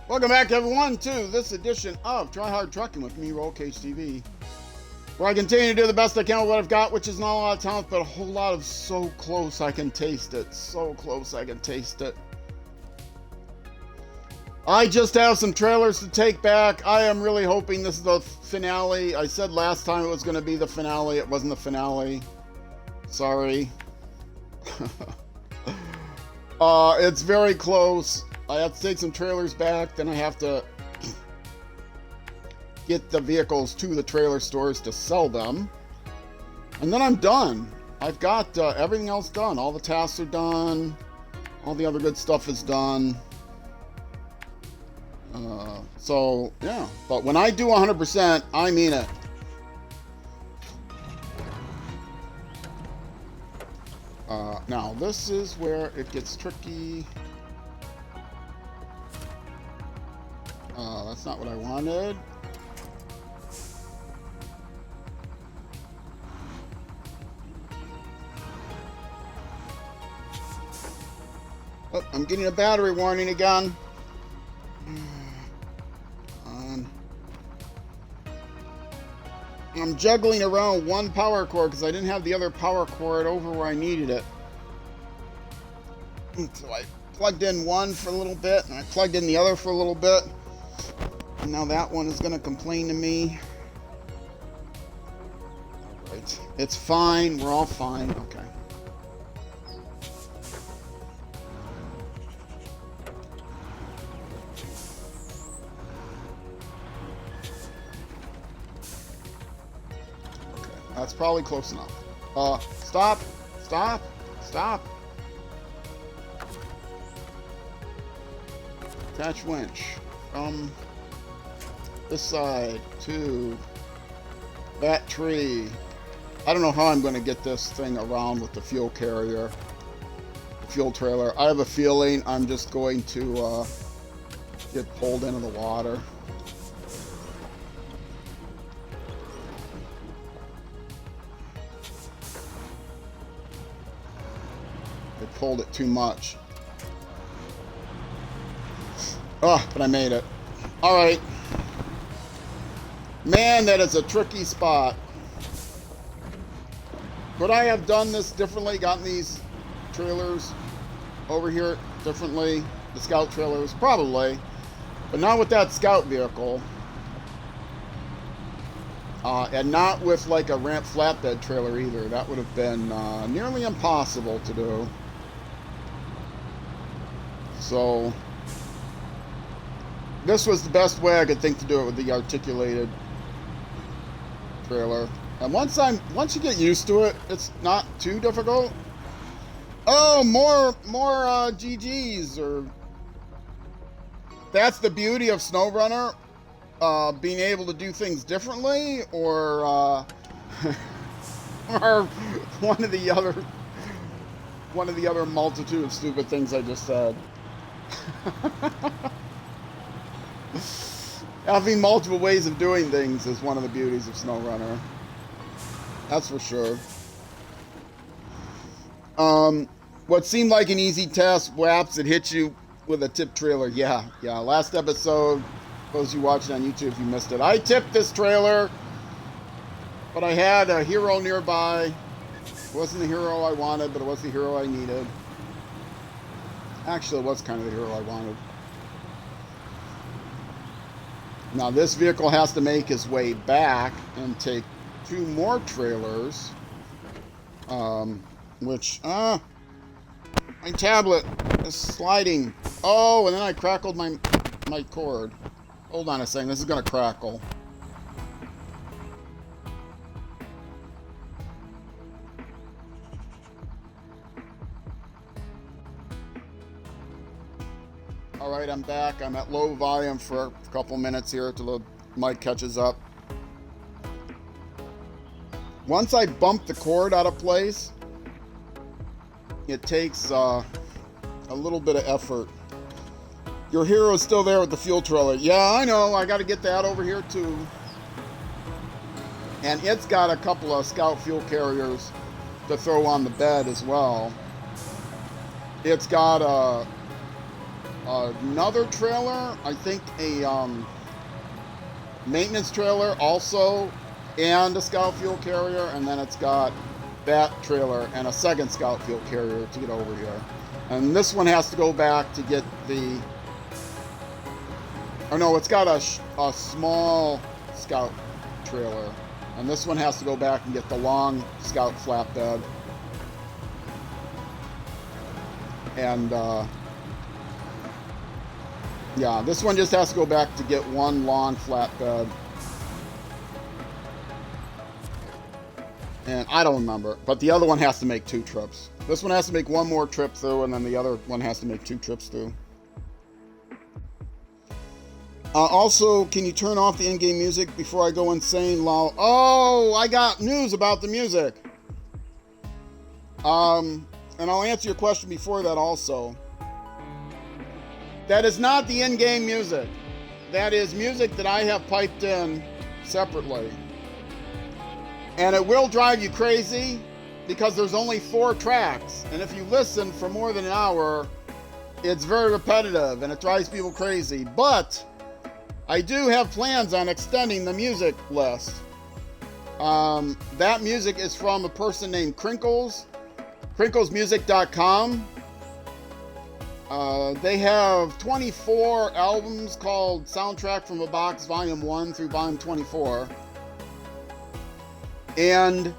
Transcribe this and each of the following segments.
Welcome back, everyone, to this edition of Try Hard Trucking with me, Roll Cage TV, where I continue to do the best I can with what I've got, which is not a lot of talent, but a whole lot of so close I can taste it. So close I can taste it. I just have some trailers to take back. I am really hoping this is the finale. I said last time it was going to be the finale. It wasn't the finale. Sorry. It's very close. I have to take some trailers back, then I have to get the vehicles to the trailer stores to sell them, and then I'm done. I've got everything else done. All the tasks are done. All the other good stuff is done. So, yeah. But when I do 100%, I mean it. Now, this is where it gets tricky. That's not what I wanted. Oh, I'm getting a battery warning again. I'm juggling around one power cord because I didn't have the other power cord over where I needed it. So I plugged in one for a little bit, and I plugged in the other for a little bit. And now that one is going to complain to me. All right. It's fine. We're all fine. Okay. That's probably close enough. Stop. Stop. Stop. Attach winch from this side to that tree. I don't know how I'm going to get this thing around with the fuel carrier, the fuel trailer. I have a feeling I'm just going to get pulled into the water. I pulled it too much. Oh, but I made it. All right. Man, that is a tricky spot. Could I have done this differently? Gotten these trailers over here differently? The scout trailers? Probably. But not with that scout vehicle. And not with like a ramp flatbed trailer either. That would have been nearly impossible to do. So this was the best way I could think to do it with the articulated trailer. And once you get used to it, it's not too difficult. Oh, more GGs. Or that's the beauty of SnowRunner, being able to do things differently, or or one of the other multitude of stupid things I just said. Having multiple ways of doing things is one of the beauties of SnowRunner. That's for sure. What seemed like an easy task, whaps, it hits you with a tip trailer. Yeah. Last episode, those you watching on YouTube if you missed it, I tipped this trailer, but I had a hero nearby. It wasn't the hero I wanted, but it was the hero I needed. Actually, it was kind of the hero I wanted. Now this vehicle has to make his way back and take 2 more trailers, which, my tablet is sliding. Oh, and then I crackled my cord. Hold on a second, this is gonna crackle. Alright, I'm back. I'm at low volume for a couple minutes here till the mic catches up. Once I bump the cord out of place, it takes a little bit of effort. Your hero's still there with the fuel trailer. Yeah, I know. I got to get that over here too. And it's got a couple of scout fuel carriers to throw on the bed as well. It's got another trailer, I think a maintenance trailer also, and a scout fuel carrier, and then it's got that trailer and a second scout fuel carrier to get over here. And this one has to go back to get the... Or no, it's got a small scout trailer. And this one has to go back and get the long scout flatbed. And, yeah, this one just has to go back to get one long flatbed. And I don't remember, but the other one has to make 2 trips. This one has to make 1 more trip through, and then the other one has to make 2 trips through. Also, can you turn off the in-game music before I go insane, lol? Oh, I got news about the music. And I'll answer your question before that also. That is not the in-game music. That is music that I have piped in separately. And it will drive you crazy because there's only 4 tracks. And if you listen for more than an hour, it's very repetitive and it drives people crazy. But I do have plans on extending the music list. That music is from a person named Crinkles, crinklesmusic.com. They have 24 albums called Soundtrack from a Box Volume 1 through Volume 24. And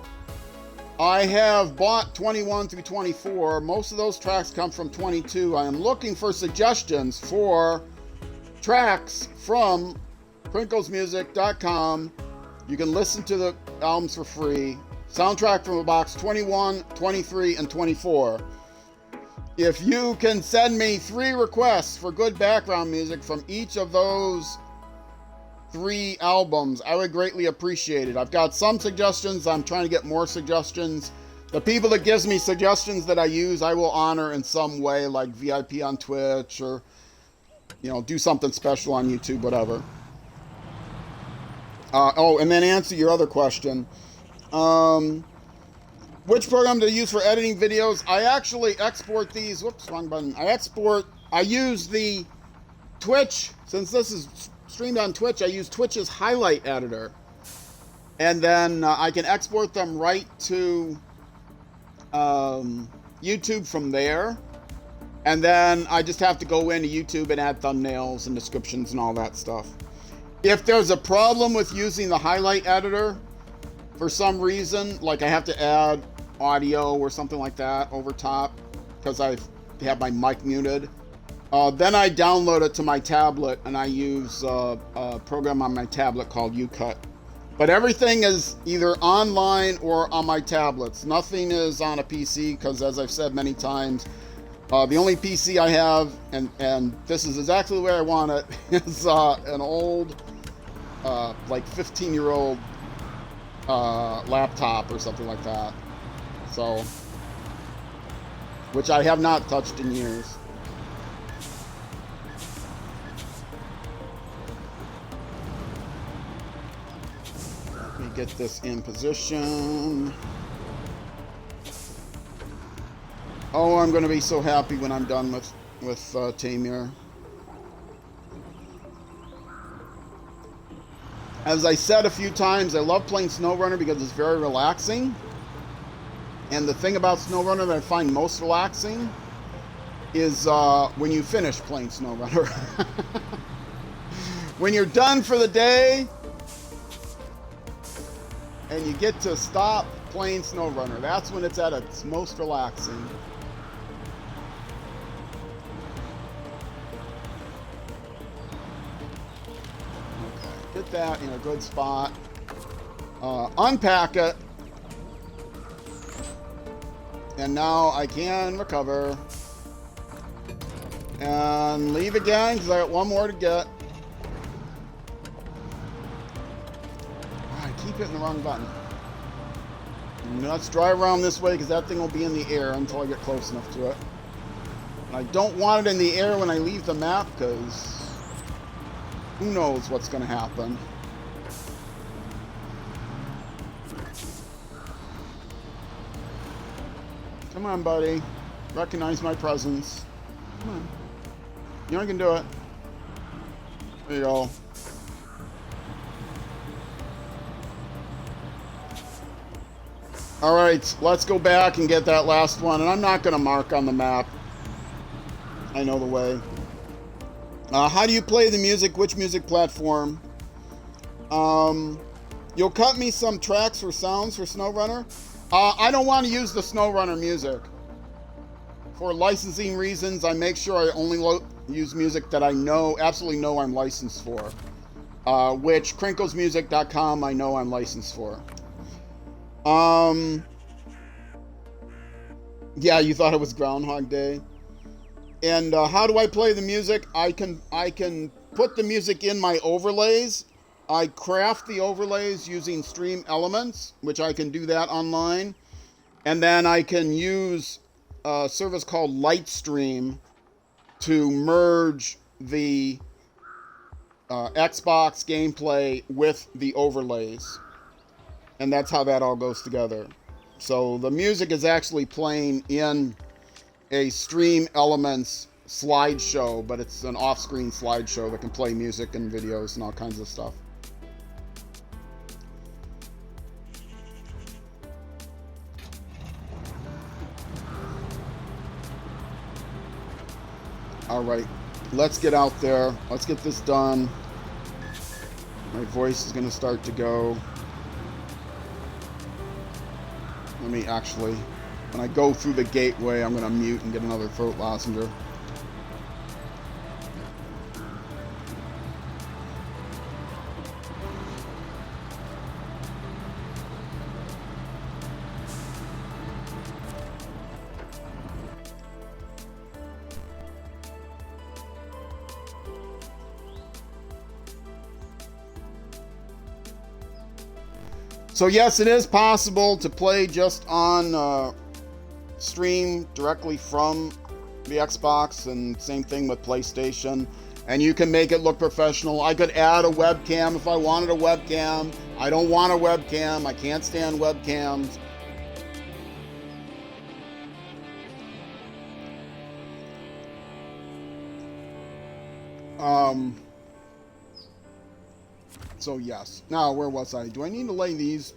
I have bought 21 through 24. Most of those tracks come from 22. I am looking for suggestions for tracks from crinklesmusic.com. You can listen to the albums for free. Soundtrack from a Box 21, 23, and 24. If you can send me 3 requests for good background music from each of those 3 albums, I would greatly appreciate it. I've got some suggestions. I'm trying to get more suggestions. The people that gives me suggestions that I use, I will honor in some way, like VIP on Twitch or, you know, do something special on YouTube, whatever. Oh, and then answer your other question. Which program do I use for editing videos? I actually export these. Whoops, wrong button. I use the Twitch. Since this is streamed on Twitch, I use Twitch's highlight editor. And then I can export them right to YouTube from there. And then I just have to go into YouTube and add thumbnails and descriptions and all that stuff. If there's a problem with using the highlight editor, for some reason, like I have to add audio or something like that over top because I have my mic muted, then I download it to my tablet and I use a program on my tablet called UCut. But everything is either online or on my tablets. Nothing is on a PC because, as I've said many times, the only PC I have, and this is exactly the way I want it, is an old, like 15-year-old laptop or something like that. So, which I have not touched in years. Let me get this in position. Oh, I'm going to be so happy when I'm done with Taymyr. As I said a few times, I love playing SnowRunner because it's very relaxing. And the thing about SnowRunner that I find most relaxing is when you finish playing SnowRunner. When you're done for the day and you get to stop playing SnowRunner, that's when it's at its most relaxing. Get that in a good spot. Unpack it. And now I can recover. And leave again because I got one more to get. I keep hitting the wrong button. And let's drive around this way because that thing will be in the air until I get close enough to it. And I don't want it in the air when I leave the map because who knows what's going to happen. Come on, buddy. Recognize my presence. Come on. You know I can do it. There you go. Alright, let's go back and get that last one. And I'm not going to mark on the map. I know the way. How do you play the music? Which music platform? You'll cut me some tracks or sounds for SnowRunner. I don't want to use the SnowRunner music. For licensing reasons, I make sure I only use music that I know, absolutely know I'm licensed for. Which crinklesmusic.com I know I'm licensed for. Yeah, you thought it was Groundhog Day. And how do I play the music? I can put the music in my overlays. I craft the overlays using Stream Elements, which I can do that online. And then I can use a service called Lightstream to merge the Xbox gameplay with the overlays. And that's how that all goes together. So the music is actually playing in a Stream Elements slideshow, but it's an off-screen slideshow that can play music and videos and all kinds of stuff. All right, let's get out there. Let's get this done. My voice is going to start to go. Let me actually, when I go through the gateway, I'm going to mute and get another throat lozenger. So yes, it is possible to play just on stream directly from the Xbox, and same thing with PlayStation. And you can make it look professional. I could add a webcam if I wanted a webcam. I don't want a webcam. I can't stand webcams. So yes. Now, where was I? Do I need to lay these?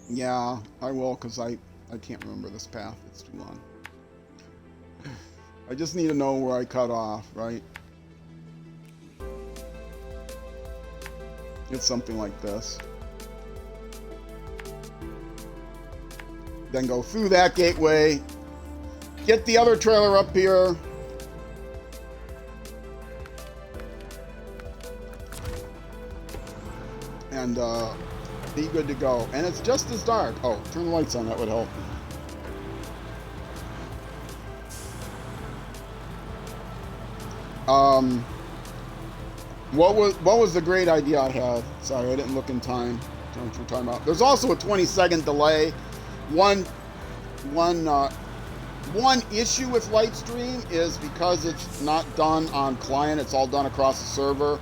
Yeah, I will, because I can't remember this path. It's too long. I just need to know where I cut off, right? It's something like this. Then go through that gateway. Get the other trailer up here. And be good to go. And it's just as dark. Oh, turn the lights on. That would help. What was the great idea I had? Sorry, I didn't look in time. That's what we're talking about. There's also a 20-second delay. One issue with Lightstream is because it's not done on client. It's all done across the server.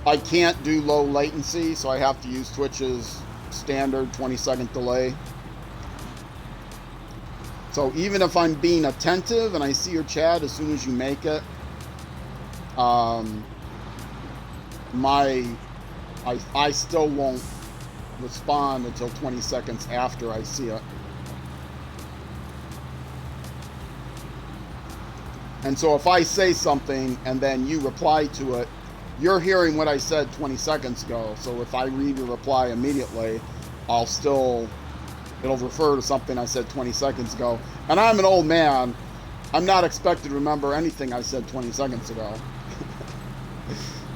I can't do low latency, so I have to use Twitch's standard 20-second delay. So even if I'm being attentive and I see your chat as soon as you make it, I still won't respond until 20 seconds after I see it. And so if I say something and then you reply to it, you're hearing what I said 20 seconds ago. So if I read your reply immediately, it'll refer to something I said 20 seconds ago. And I'm an old man. I'm not expected to remember anything I said 20 seconds ago.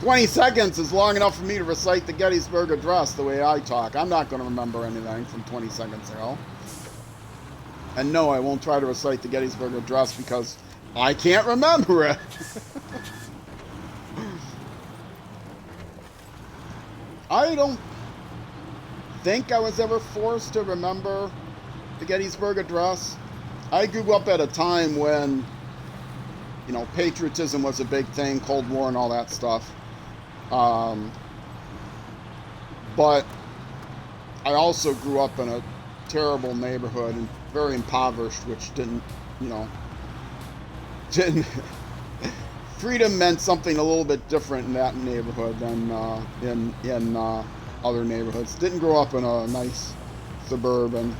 20 seconds is long enough for me to recite the Gettysburg Address the way I talk. I'm not going to remember anything from 20 seconds ago. And no, I won't try to recite the Gettysburg Address because I can't remember it. I don't think I was ever forced to remember the Gettysburg Address. I grew up at a time when, you know, patriotism was a big thing, Cold War and all that stuff. But I also grew up in a terrible neighborhood and very impoverished, which didn't freedom meant something a little bit different in that neighborhood than in other neighborhoods. Didn't grow up in a nice suburban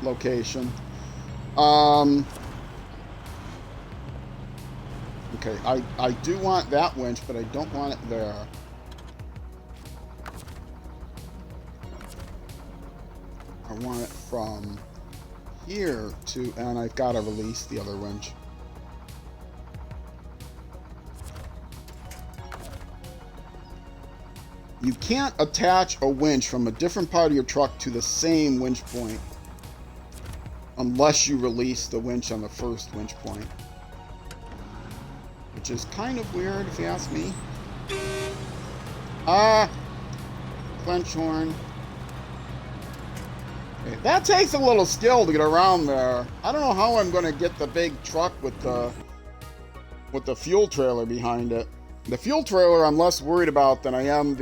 location. Okay, I do want that winch, but I don't want it there. I want it from here to, and I've got to release the other winch. You can't attach a winch from a different part of your truck to the same winch point unless you release the winch on the first winch point. Which is kind of weird if you ask me. Clench horn. Okay, that takes a little skill to get around there. I don't know how I'm going to get the big truck with the fuel trailer behind it. The fuel trailer I'm less worried about than I am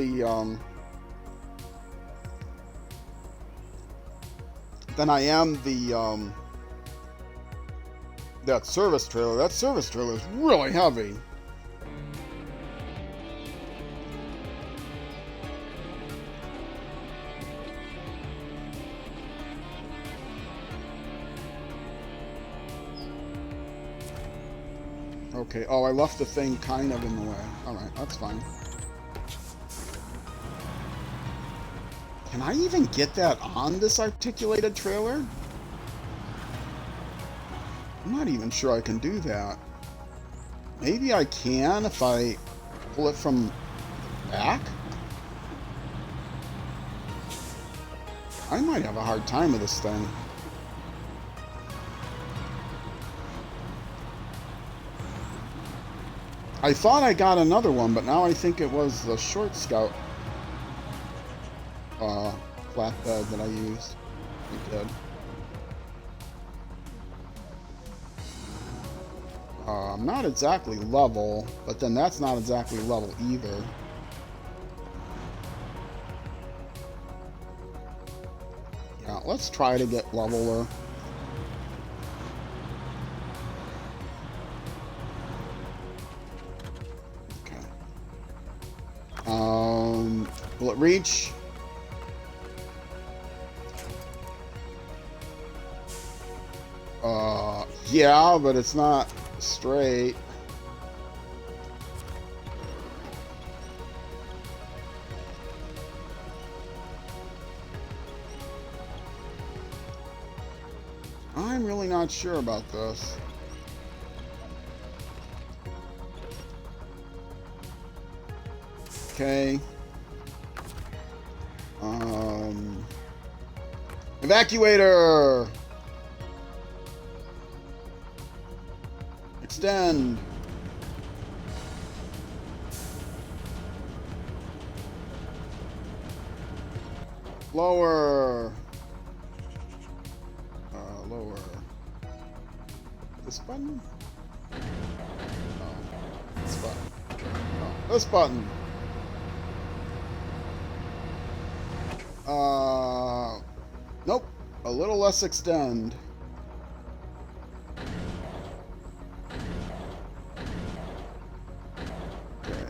that service trailer. That service trailer is really heavy. Okay, oh, I left the thing kind of in the way. Alright, that's fine. Can I even get that on this articulated trailer? I'm not even sure I can do that. Maybe I can if I pull it from the back? I might have a hard time with this thing. I thought I got another one, but now I think it was the Short Scout flatbed that I used. I did. Not exactly level, but then that's not exactly level either. Yeah, let's try to get leveler. Will it reach? Yeah, but it's not straight. I'm really not sure about this. Okay. Evacuator! Extend. Lower. Lower. This button? Oh, this button. Oh, this button. Nope. A little less extend. Okay.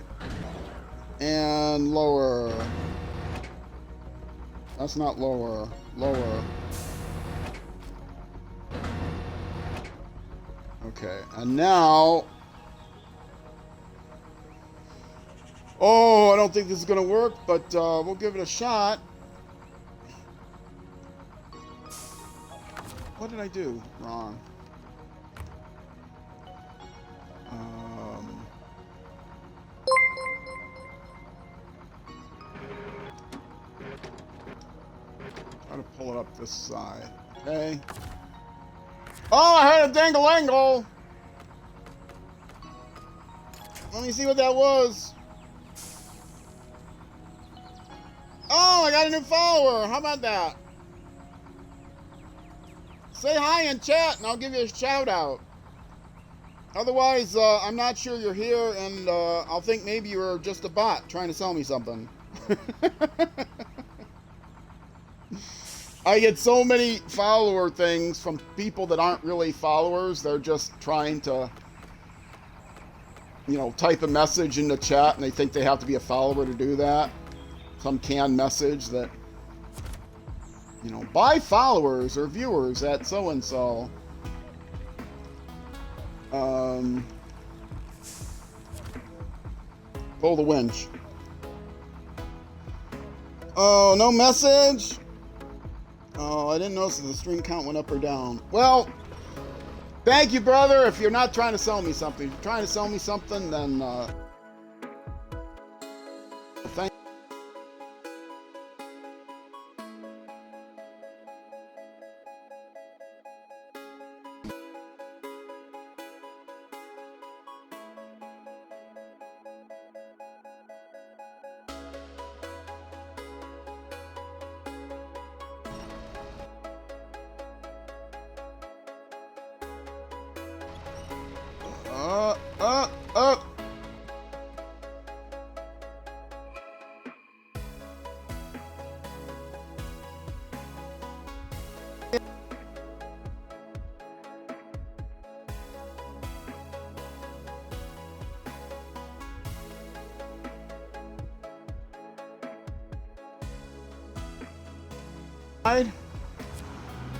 And lower. That's not lower. Lower. Okay. And now... Oh, I don't think this is going to work, but we'll give it a shot. What did I do wrong? Try to pull it up this side. Okay. Oh, I had a dangle-angle! Let me see what that was. Oh, I got a new follower. How about that? Say hi in chat and I'll give you a shout out. Otherwise, I'm not sure you're here and I'll think maybe you're just a bot trying to sell me something. I get so many follower things from people that aren't really followers. They're just trying to, you know, type a message in the chat and they think they have to be a follower to do that. Some canned message that, you know, buy followers or viewers at so-and-so. Pull the winch. Oh, no message? Oh, I didn't notice if the stream count went up or down. Well, thank you, brother. If you're not trying to sell me something, if you're trying to sell me something, then thank you.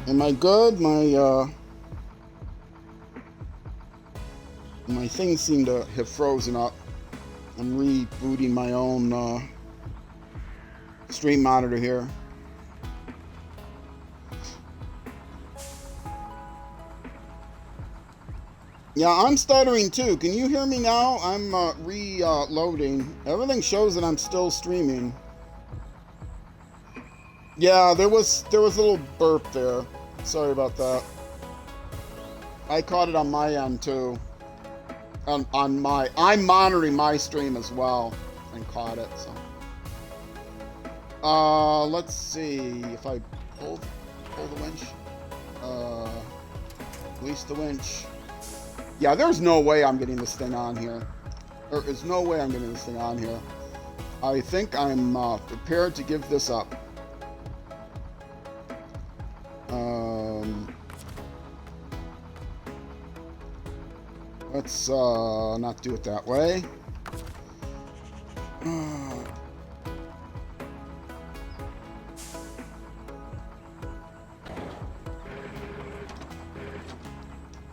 Am I good? My things seem to have frozen up. I'm rebooting my own stream monitor here. Yeah, I'm stuttering too. Can you hear me now? I'm reloading. Everything shows that I'm still streaming. Yeah, there was a little burp there. Sorry about that. I caught it on my end too. I'm monitoring my stream as well and caught it. So, let's see if I pull the winch. Release the winch. Yeah, there's no way I'm getting this thing on here. There is no way I'm getting this thing on here. I think I'm prepared to give this up. Let's not do it that way.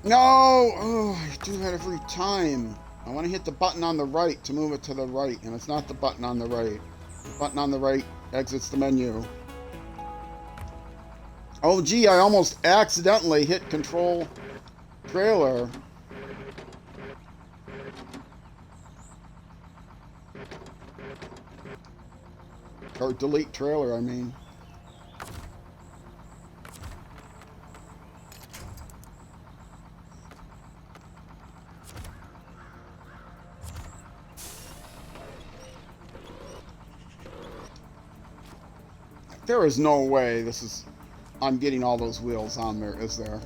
No! Oh, I do that every time. I want to hit the button on the right to move it to the right, and it's not the button on the right. The button on the right exits the menu. Oh, gee, I almost accidentally hit control trailer. Or delete trailer, I mean. There is no way this is... I'm getting all those wheels on there, is there?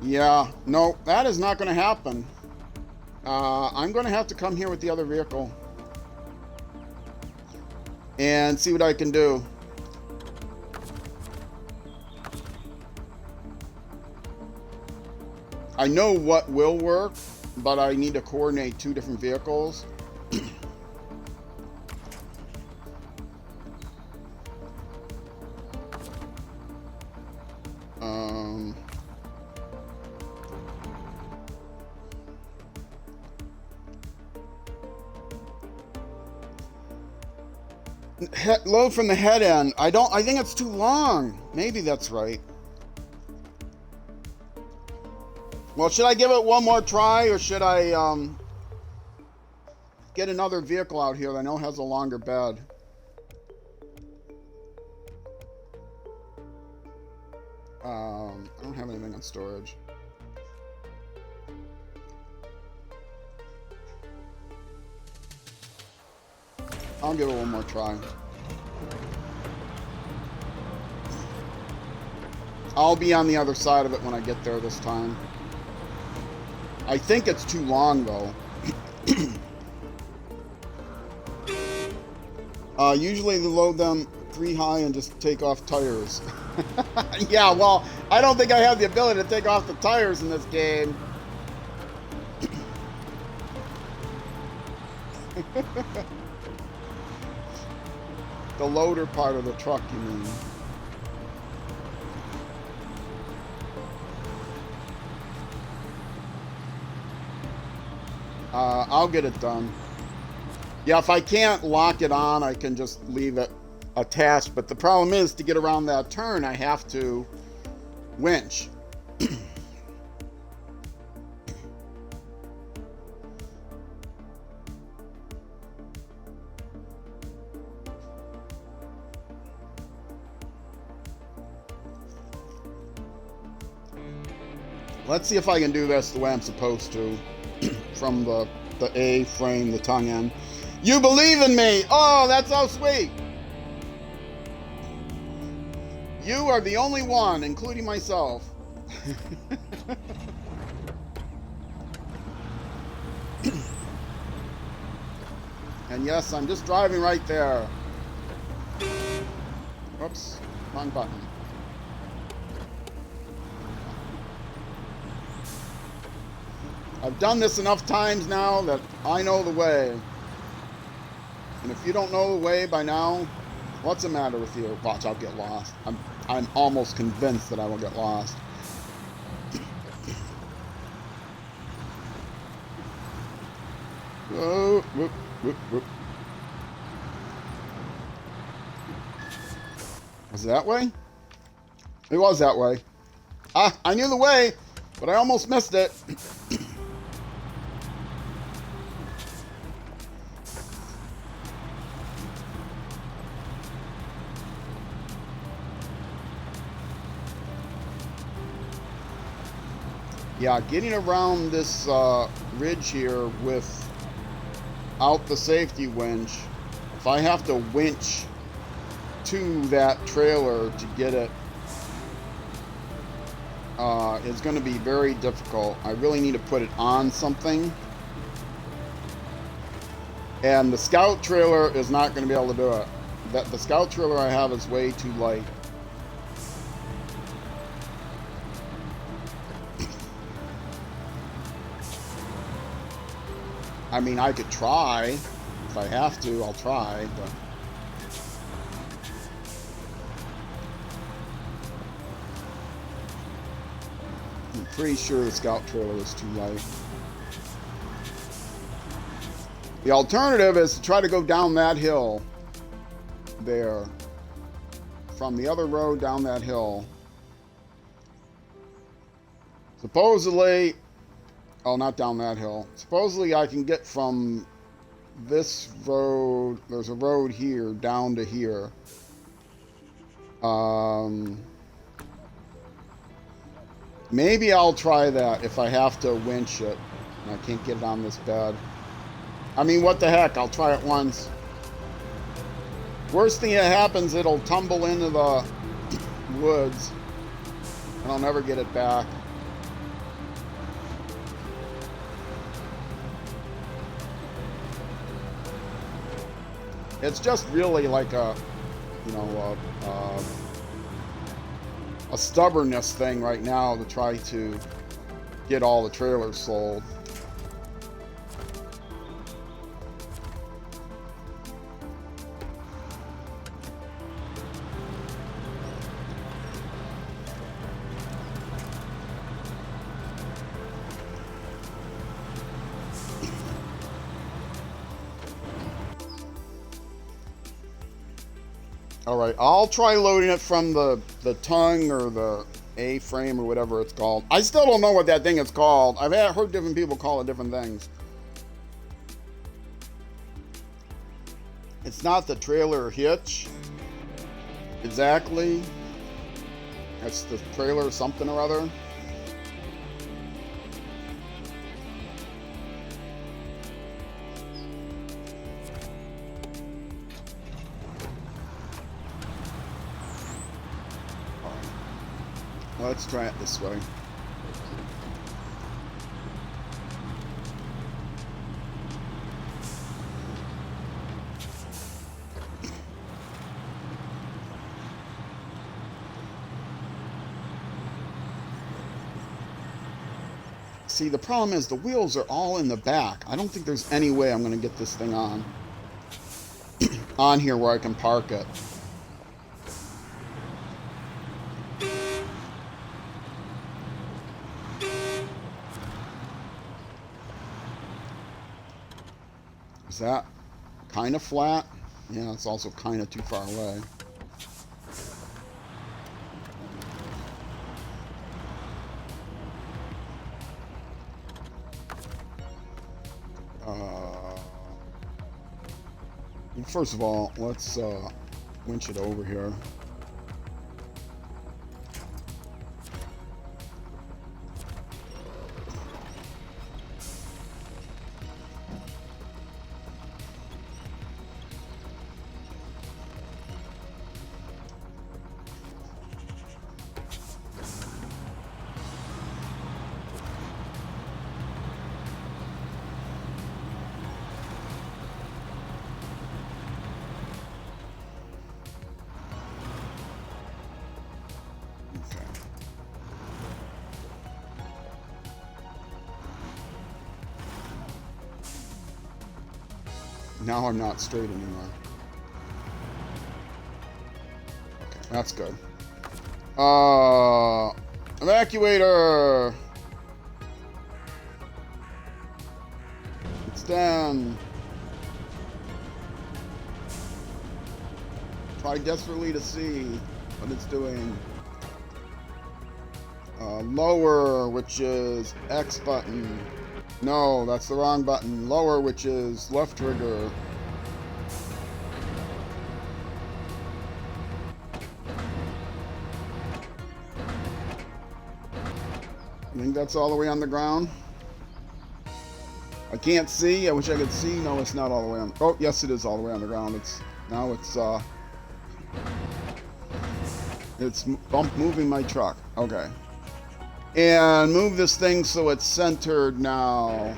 Yeah, no, that is not going to happen. I'm going to have to come here with the other vehicle and see what I can do. I know what will work, but I need to coordinate two different vehicles. Load from the head end. I think it's too long. Maybe that's right. Well, should I give it one more try, or should I get another vehicle out here that I know has a longer bed? I don't have anything in storage. I'll give it one more try. I'll be on the other side of it when I get there this time. I think it's too long, though. Usually they load them 3 high and just take off tires. Yeah, well, I don't think I have the ability to take off the tires in this game. The loader part of the truck, you mean. I'll get it done. Yeah, if I can't lock it on, I can just leave it attached. But the problem is, to get around that turn, I have to winch. Let's see if I can do this the way I'm supposed to. From the A frame, the tongue end. You believe in me! Oh, that's so sweet! You are the only one, including myself. And yes, I'm just driving right there. Oops, wrong button. I've done this enough times now that I know the way. And if you don't know the way by now, what's the matter with you? Watch, I'll get lost. I'm almost convinced that I will get lost. Whoa, whoop, whoop, whoop. Was it that way? It was that way. Ah, I knew the way, but I almost missed it. Yeah, getting around this ridge here without the safety winch, if I have to winch to that trailer to get it, it's going to be very difficult. I really need to put it on something. And the Scout trailer is not going to be able to do it. The Scout trailer I have is way too light. I mean, I could try. If I have to, I'll try, but... I'm pretty sure the Scout trailer is too light. The alternative is to try to go down that hill there. From the other road down that hill. Supposedly... Oh, not down that hill. Supposedly I can get from this road, there's a road here, down to here. Maybe I'll try that if I have to winch it and I can't get it on this bed. I mean, what the heck, I'll try it once. Worst thing that happens, it'll tumble into the woods and I'll never get it back. It's just really like a, you know, a stubbornness thing right now to try to get all the trailers sold. Alright, I'll try loading it from the tongue or the A-frame or whatever it's called. I still don't know what that thing is called. I've heard different people call it different things. It's not the trailer hitch. Exactly. It's the trailer something or other. Let's try it this way. See, the problem is the wheels are all in the back. I don't think there's any way I'm going to get this thing on here where I can park it. Is that kind of flat? Yeah, it's also kind of too far away. First of all, let's winch it over here. Now I'm not straight anymore. Okay, that's good. Evacuator! It's down. Try desperately to see what it's doing. Lower, which is X button. No, that's the wrong button. Lower, which is left trigger. I think that's all the way on the ground. I can't see. I wish I could see. No, it's not all the way on. Oh, yes, it is all the way on the ground. It's moving my truck. Okay. And move this thing so it's centered now.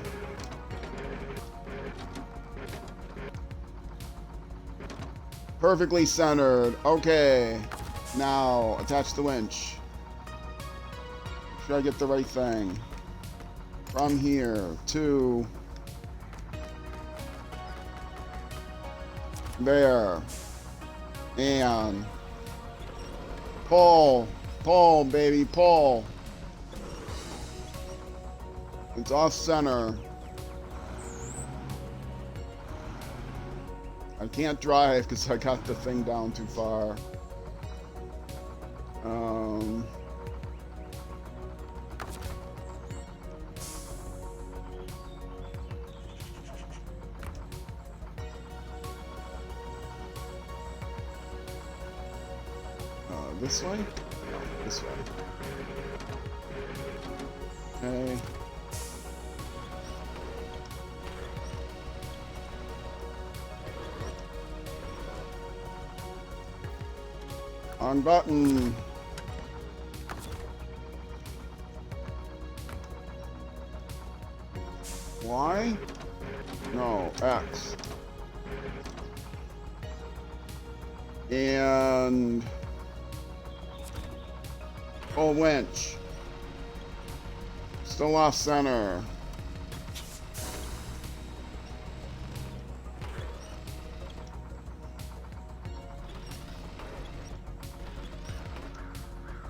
Perfectly centered. Okay. Now, attach the winch. Should I get the right thing? From here to there. And pull. Pull, baby, pull. It's off center. I can't drive because I got the thing down too far. This way? This way. Okay. On button. Y? No, X. And oh, winch. Still off center.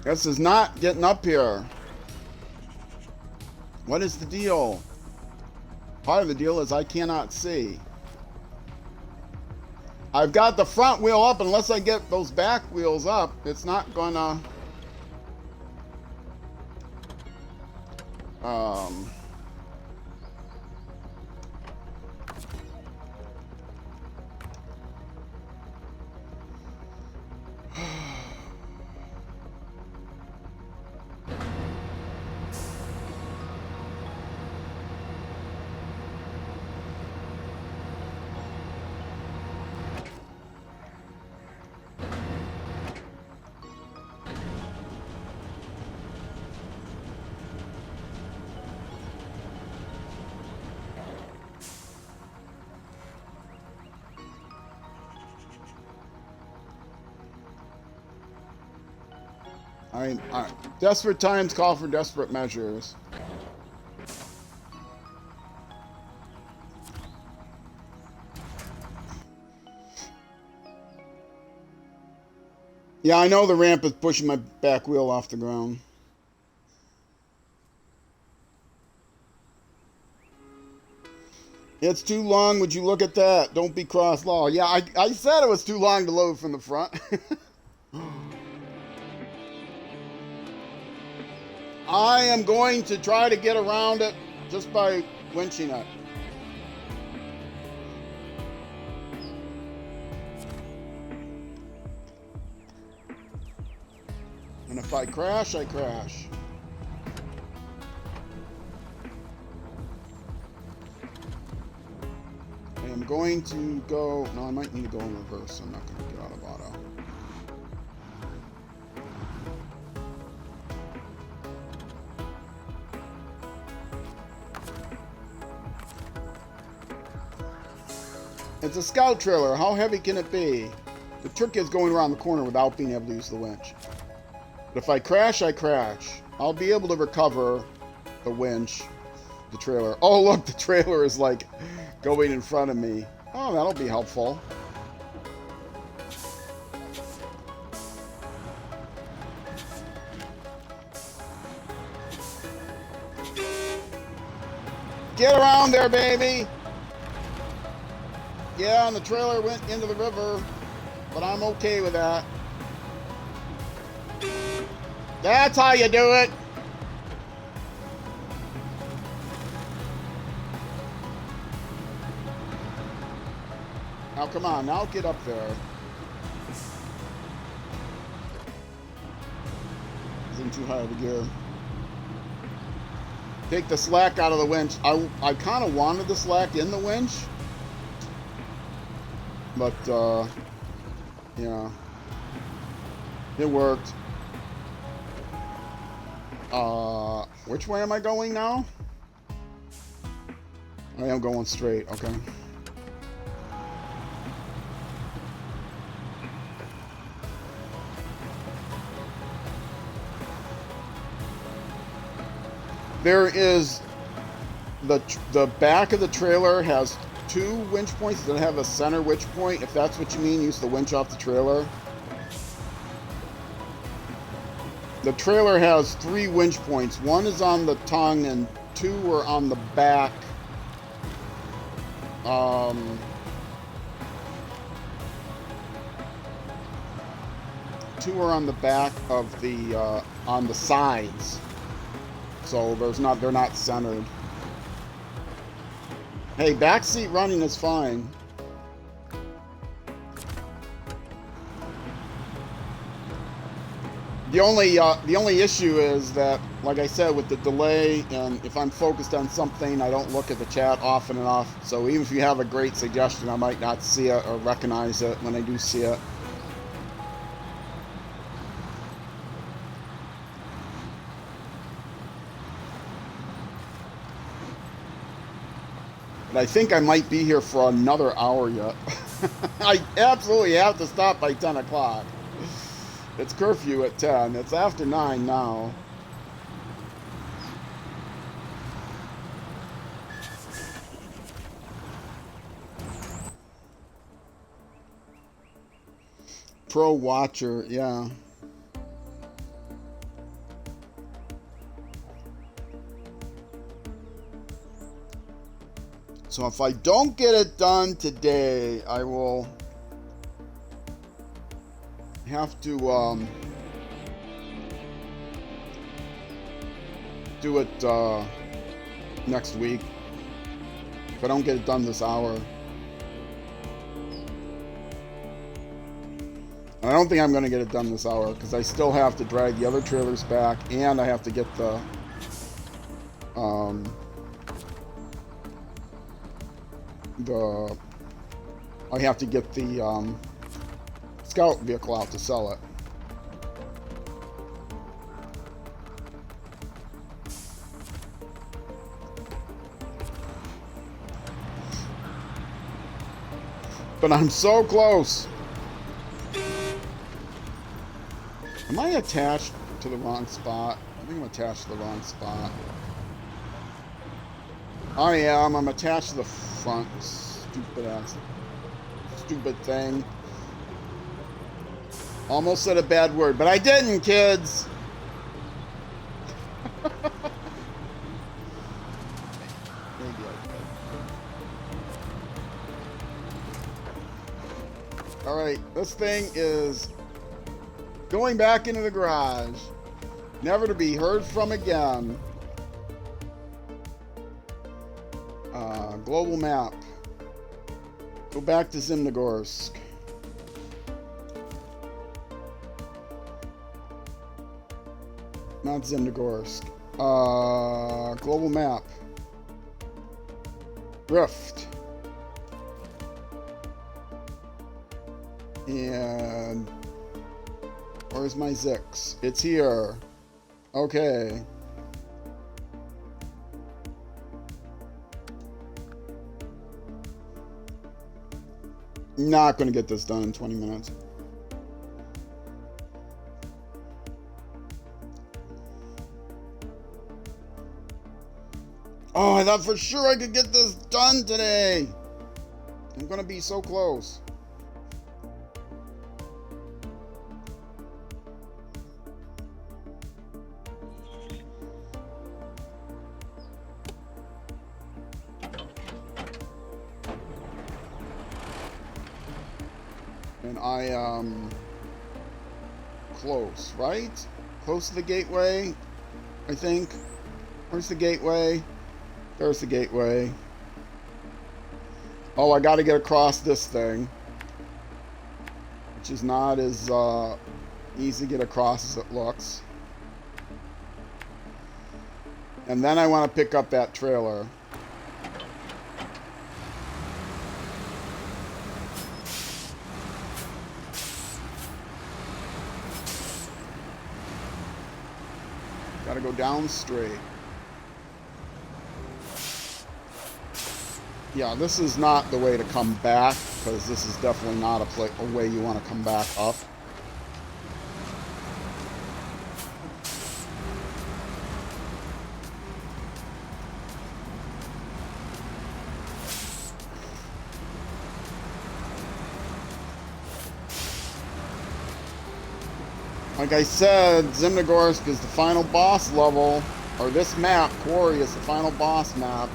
This is not getting up here. What is the deal? Part of the deal is I cannot see. I've got the front wheel up. Unless I get those back wheels up, it's not gonna... Desperate times call for desperate measures. Yeah, I know the ramp is pushing my back wheel off the ground. It's too long. Would you look at that? Don't be cross law. Yeah, I said it was too long to load from the front. I am going to try to get around it just by winching it. And if I crash, I crash. I am going to go... No, I might need to go in reverse. I'm not going to get out of auto. It's a scout trailer. How heavy can it be? The trick is going around the corner without being able to use the winch. But if I crash, I crash. I'll be able to recover the winch, the trailer. Oh, look, the trailer is like going in front of me. Oh, that'll be helpful. Get around there, baby! Yeah, and the trailer went into the river, but I'm okay with that. That's how you do it! Now, come on, now get up there. It's in too high of a gear. Take the slack out of the winch. I kind of wanted the slack in the winch. But, yeah. It worked. Which way am I going now? I am going straight, okay. There is the back of the trailer has 2 winch points. It doesn't have a center winch point. If that's what you mean, use the winch off the trailer. The trailer has 3 winch points. 1 is on the tongue and 2 are on the back. 2 are on the back of the on the sides. So they're not centered. Hey, backseat running is fine. The only issue is that, like I said, with the delay, and if I'm focused on something, I don't look at the chat often enough. So even if you have a great suggestion, I might not see it or recognize it when I do see it. But I think I might be here for another hour yet. I absolutely have to stop by 10 o'clock. It's curfew at 10. It's after 9 now. Pro watcher, yeah. So if I don't get it done today, I will have to do it next week. If I don't get it done this hour. I don't think I'm going to get it done this hour because I still have to drag the other trailers back and I have to get the I have to get the scout vehicle out to sell it. But I'm so close. Am I attached to the wrong spot? I think I'm attached to the wrong spot. I am. I'm attached to the front. Stupid ass. Stupid thing. Almost said a bad word, but I didn't, kids. Maybe I did. All right, this thing is going back into the garage, never to be heard from again. Global map. Go back to Zimnogorsk. Not Zimnogorsk. Global map. Rift. And where's my Zix? It's here. Okay. Not gonna get this done in 20 minutes. Oh, I thought for sure I could get this done today. I'm gonna be so close. And I am close, right? Close to the gateway, I think. Where's the gateway? There's the gateway. Oh, I got to get across this thing, which is not as easy to get across as it looks. And then I want to pick up that trailer. Got to go down straight. Yeah, this is not the way to come back, because this is definitely not a way you want to come back up. Like I said, Zimnogorsk is the final boss level, or this map, Quarry, is the final boss map.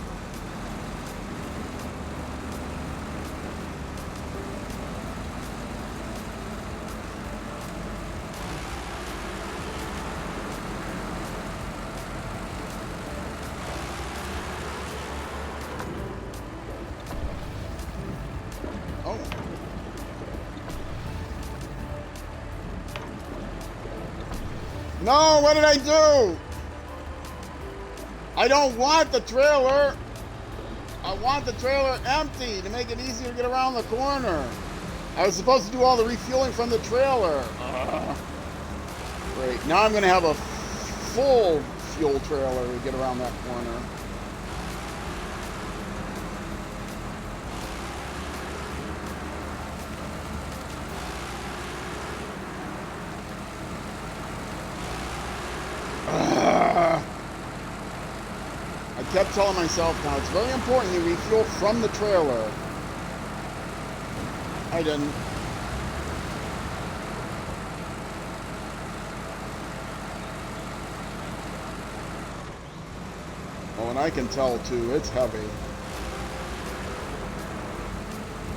No, what did I do? I don't want the trailer. I want the trailer empty to make it easier to get around the corner. I was supposed to do all the refueling from the trailer. Great. Now I'm going to have a full fuel trailer to get around that corner. I kept telling myself, now it's very important you refuel from the trailer. I didn't. Oh, and I can tell too, it's heavy.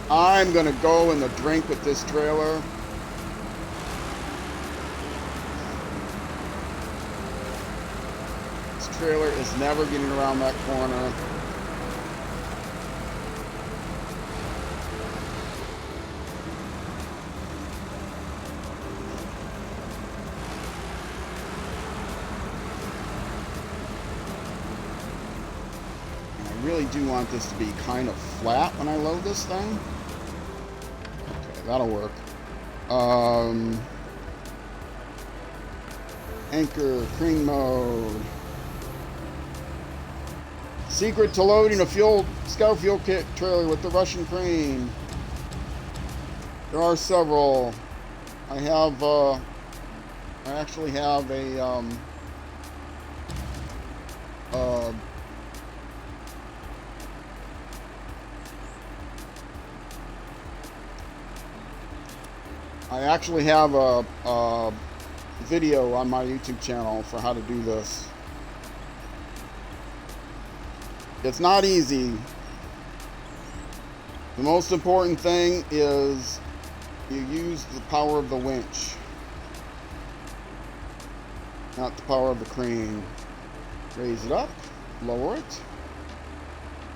I'm gonna go in the drink with this trailer. Trailer is never getting around that corner. And I really do want this to be kind of flat when I load this thing. Okay, that'll work. Anchor, crane mode. Secret to loading a scout fuel kit trailer with the Russian crane. There are several. I actually have a I actually have a video on my YouTube channel for how to do this. It's not easy. The most important thing is you use the power of the winch, not the power of the crane. Raise it up, lower it,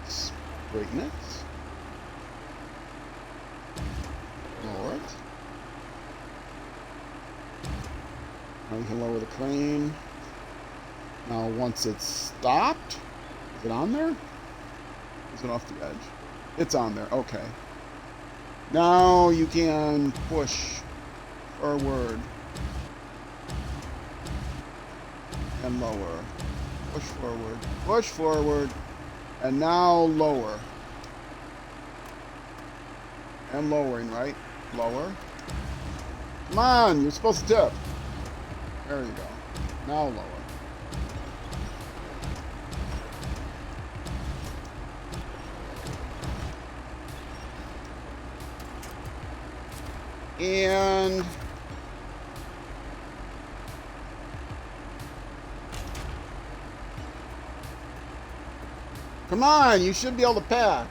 straighten it, lower it. Now you can lower the crane. Now once it's stopped, is it on there? Is it off the edge? It's on there, okay. Now you can push forward and lower. Push forward, and now lower. And lowering, right? Lower. Come on, you're supposed to tip. There you go. Now lower. And come on, you should be able to pack.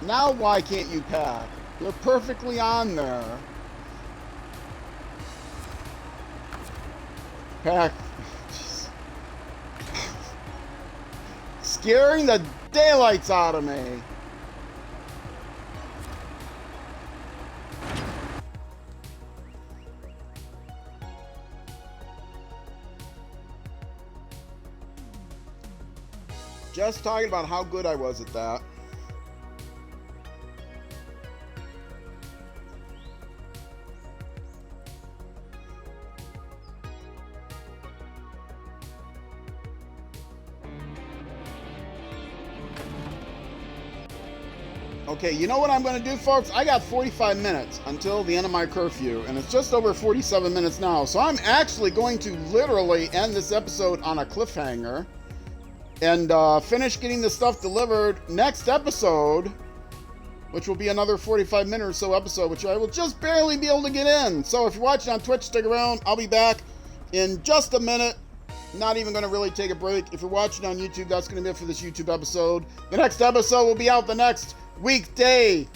Now why can't you pack? You're perfectly on there. Pack. Scaring the daylights out of me. Just talking about how good I was at that. Okay, you know what I'm going to do, folks? I got 45 minutes until the end of my curfew, and it's just over 47 minutes now. So I'm actually going to literally end this episode on a cliffhanger and finish getting the stuff delivered next episode, which will be another 45-minute or so episode, which I will just barely be able to get in. So if you're watching on Twitch, stick around. I'll be back in just a minute. Not even going to really take a break. If you're watching on YouTube, that's going to be it for this YouTube episode. The next episode will be out the next weekday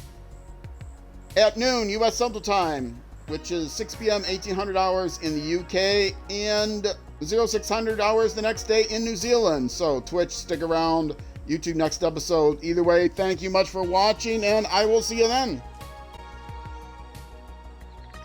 at noon U.S. Central Time, which is 6 p.m. 1800 hours in the UK and 0600 hours the next day in New Zealand. So Twitch, stick around. YouTube next episode. Either way, thank you much for watching, and I will see you then.